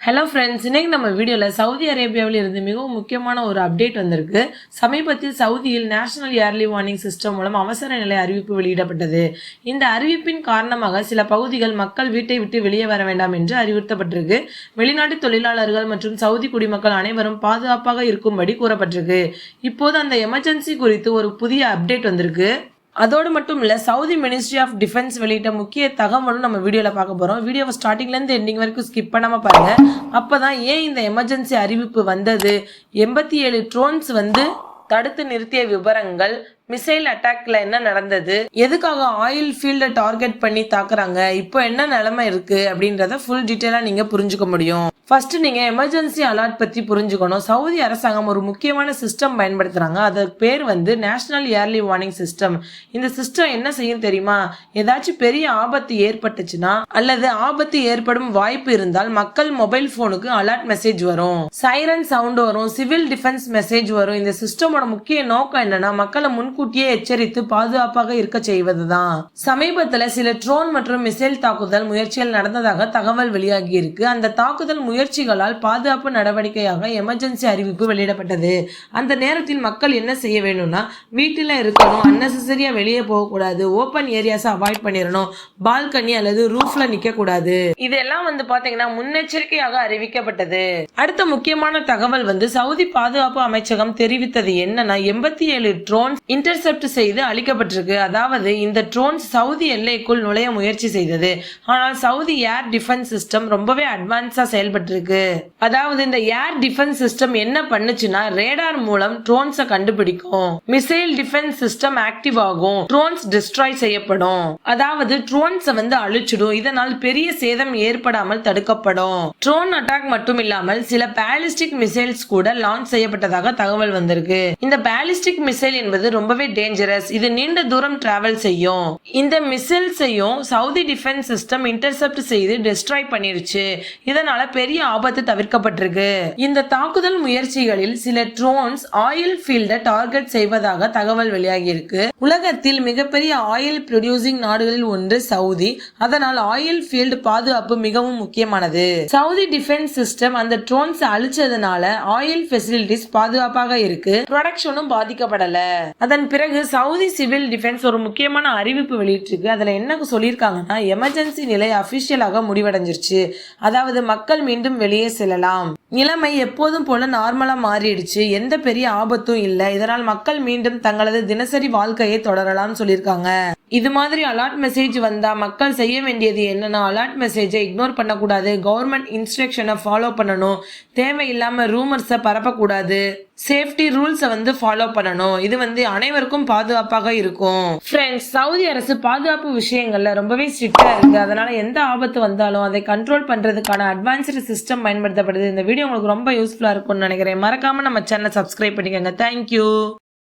Hello friends, இன்னைக்கு நம்ம வீடியோவில் சவுதி அரேபியாவில் இருந்து மிகவும் முக்கியமான ஒரு அப்டேட் வந்திருக்கு. சமீபத்தில் சவுதியில் நேஷனல் இயர்லி வார்னிங் சிஸ்டம் மூலம் அவசர நிலை அறிவிப்பு வெளியிடப்பட்டது. இந்த அறிவிப்பின் காரணமாக சில பகுதிகள் மக்கள் வீட்டை விட்டு வெளியே வர வேண்டாம் என்று அறிவுறுத்தப்பட்டிருக்கு. வெளிநாட்டு தொழிலாளர்கள் மற்றும் சவுதி குடிமக்கள் அனைவரும் பாதுகாப்பாக இருக்கும்படி கூறப்பட்டிருக்கு. இப்போது அந்த எமர்ஜென்சி குறித்து ஒரு புதிய அப்டேட் வந்திருக்கு. அதோடு மட்டும் இல்லை, சவுதி மினிஸ்ட்ரி ஆஃப் டிஃபென்ஸ் வெளியிட்ட முக்கிய தகவலும் நம்ம வீடியோவில் பார்க்க போகிறோம். வீடியோவை ஸ்டார்டிங்லேருந்து எண்டிங் வரைக்கும் ஸ்கிப் பண்ணாமல் பாருங்கள். அப்போ தான் ஏன் இந்த எமர்ஜென்சி அறிவிப்பு வந்தது, 87 ட்ரோன்ஸ் தடுத்து நிறுத்திய விவரங்கள், மிசைல் அட்டாக்ல என்ன நடந்தது, எதுக்காக ஆயில் ஃபீல்டை டார்கெட் பண்ணி தாக்குறாங்க, இப்போ என்ன நிலைமை இருக்கு அப்படின்றத ஃபுல் டீட்டெயிலாக நீங்கள் புரிஞ்சுக்க முடியும். ஃபர்ஸ்ட் நீங்க எமர்ஜென்சி அலர்ட் பத்தி புரிஞ்சுக்கணும். சவுதி அரசாங்கம் ஒரு முக்கியமான சிஸ்டம் பயன்படுத்துறாங்க. அதுக்கு பேர் நேஷனல் இயர்லி வார்னிங் சிஸ்டம். இந்த சிஸ்டம் என்ன செய்யும் தெரியுமா? ஏதாச்சும் பெரிய ஆபத்து ஏற்பட்டுச்சுன்னா அல்லது ஆபத்து ஏற்படும் வாய்ப்பு இருந்தால் மக்கள் மொபைல் போனுக்கு அலர்ட் மெசேஜ் வரும், சைரன் சவுண்ட் வரும், சிவில் டிஃபென்ஸ் மெசேஜ் வரும். இந்த சிஸ்டமோட முக்கிய நோக்கம் என்னன்னா மக்களை முன்கூட்டியே எச்சரித்து பாதுகாப்பாக இருக்க செய்வதுதான். சமீபத்துல சில ட்ரோன் மற்றும் மிசைல் தாக்குதல் முயற்சிகள் நடந்ததாக தகவல் வெளியாகி இருக்கு. அந்த தாக்குதல் முயற்சிகளால் பாதுகாப்பு நடவடிக்கையாக எமர்ஜென்சி அறிவிப்பு வெளியிடப்பட்டது. அந்த நேரத்தில் மக்கள் என்ன செய்ய வேணும்னா, வீட்டில் இருக்கணும், அன்னெசரியா வெளியே போகக்கூடாது, ஓப்பன் ஏரியாஸை அவாய்ட் பண்ணிடணும், பால்கனி அல்லது ரூஃப்ல நிக்க கூடாது. இதெல்லாம் பாத்தீங்கன்னா முன்னெச்சரிக்கையாக அறிவிக்கப்பட்டது. அடுத்த முக்கியமான தகவல் சவுதி பாதுகாப்பு அமைச்சகம் தெரிவித்தது என்னன்னா, 87 ட்ரோன்ஸ் இன்டர்செப்ட் செய்து அளிக்கப்பட்டிருக்கு. அதாவது இந்த ட்ரோன்ஸ் சவுதி எல்லைக்குள் நுழைய முயற்சி செய்தது. ஆனால் சவுதி ஏர் டிஃபென்ஸ் சிஸ்டம் ரொம்பவே அட்வான்ஸா செயல்பட்டு இருக்கு. அதாவது இந்த ஏர் டிஃபென்ஸ் சிஸ்டம் என்ன பண்ணுச்சுன்னா, ரேடார் மூலம் ட்ரோன்ஸை கண்டுபிடிக்கும், மிசைல் டிஃபென்ஸ் சிஸ்டம் ஆக்டிவ் ஆகும், ட்ரோன்ஸ் டிஸ்ட்ராய் செய்யப்படும். அதாவது ட்ரோன்ஸை அழிச்சிடும். இதனால் பெரிய சேதம் ஏற்படாமல் தடுக்கப்படும். ட்ரோன் அட்டாக் மட்டும் இல்லாமல் சில பாலிஸ்டிக் மிசைல்ஸ் கூட லான்ச் செய்யப்பட்டதாக தகவல் வந்திருக்கு. இந்த பாலிஸ்டிக் மிசைல் என்பது ரொம்பவே டேஞ்சரஸ். இது நீண்ட தூரம் டிராவல் செய்யும். இந்த மிசைல்ஸையும் சவுதி டிஃபென்ஸ் சிஸ்டம் இன்டர்செப்ட் செய்து டிஸ்ட்ராய் பண்ணிருச்சு. இதனால பெரிய ஆபத்து தவிர்க்கப்பட்டிருக்கு. இந்த தாக்குதல் முயற்சிகளில் சில ட்ரோன்ஸ் ஆயில் ஃபீல்டை டார்கெட் செய்வதாக தகவல் வெளியாகி இருக்கு. உலகத்தில் மிகப்பெரிய ஆயில் ப்ரொடியூசிங் நாடுகளில் ஒன்று சவுதி. அதனால் ஆயில் ஃபீல்டு பாதுகாப்பு மிகவும் முக்கியமானது. சவுதி டிஃபென்ஸ் சிஸ்டம் அந்த ட்ரோன்ஸ் அழிச்சதுனால ஆயில் ஃபெசிலிட்டிஸ் பாதுகாப்பாக இருக்கு, ப்ரொடக்ஷனும் பாதிக்கப்படல. அதன் பிறகு சவுதி சிவில் டிஃபென்ஸ் ஒரு முக்கியமான அறிவிப்பு வெளியிட்டிருக்கு. அதுல என்ன சொல்லியிருக்காங்கன்னா, எமர்ஜென்சி நிலை அபிஷியலாக முடிவடைஞ்சிருச்சு. அதாவது மக்கள் மீண்டும் வெளியே செல்லலாம். நிலைமை எப்போதும் போல நார்மலா மாறிடுச்சு, எந்த பெரிய ஆபத்தும் இல்லை. இதனால் மக்கள் மீண்டும் தங்களது தினசரி வாழ்க்கையை தொடரலாம் சொல்லியிருக்காங்க. இது மாதிரி அலர்ட் மெசேஜ் வந்தா மக்கள் செய்ய வேண்டியது என்னன்னா, அலர்ட் மெசேஜை இக்னோர் பண்ணக்கூடாது, கவர்மெண்ட் இன்ஸ்ட்ரக்ஷனை ஃபாலோ பண்ணணும், தேவையில்லாம ரூமர்ஸை பரப்பக்கூடாது, சேஃப்டி ரூல்ஸை ஃபாலோ பண்ணணும். இது அனைவருக்கும் பாதுகாப்பாக இருக்கும். ஃப்ரெண்ட்ஸ், சவுதி அரசு பாதுகாப்பு விஷயங்கள்ல ரொம்பவே ஸ்ட்ரிக்டா இருக்கு. அதனால எந்த ஆபத்து வந்தாலும் அதை கண்ட்ரோல் பண்றதுக்கான அட்வான்ஸ்டு சிஸ்டம் பயன்படுத்தப்படுது. இந்த வீடியோ உங்களுக்கு ரொம்ப யூஸ்ஃபுல்லா இருக்கும்னு நினைக்கிறேன். மறக்காம நம்ம சேனலை சப்ஸ்கிரைப் பண்ணிக்கோங்க. தேங்க்யூ.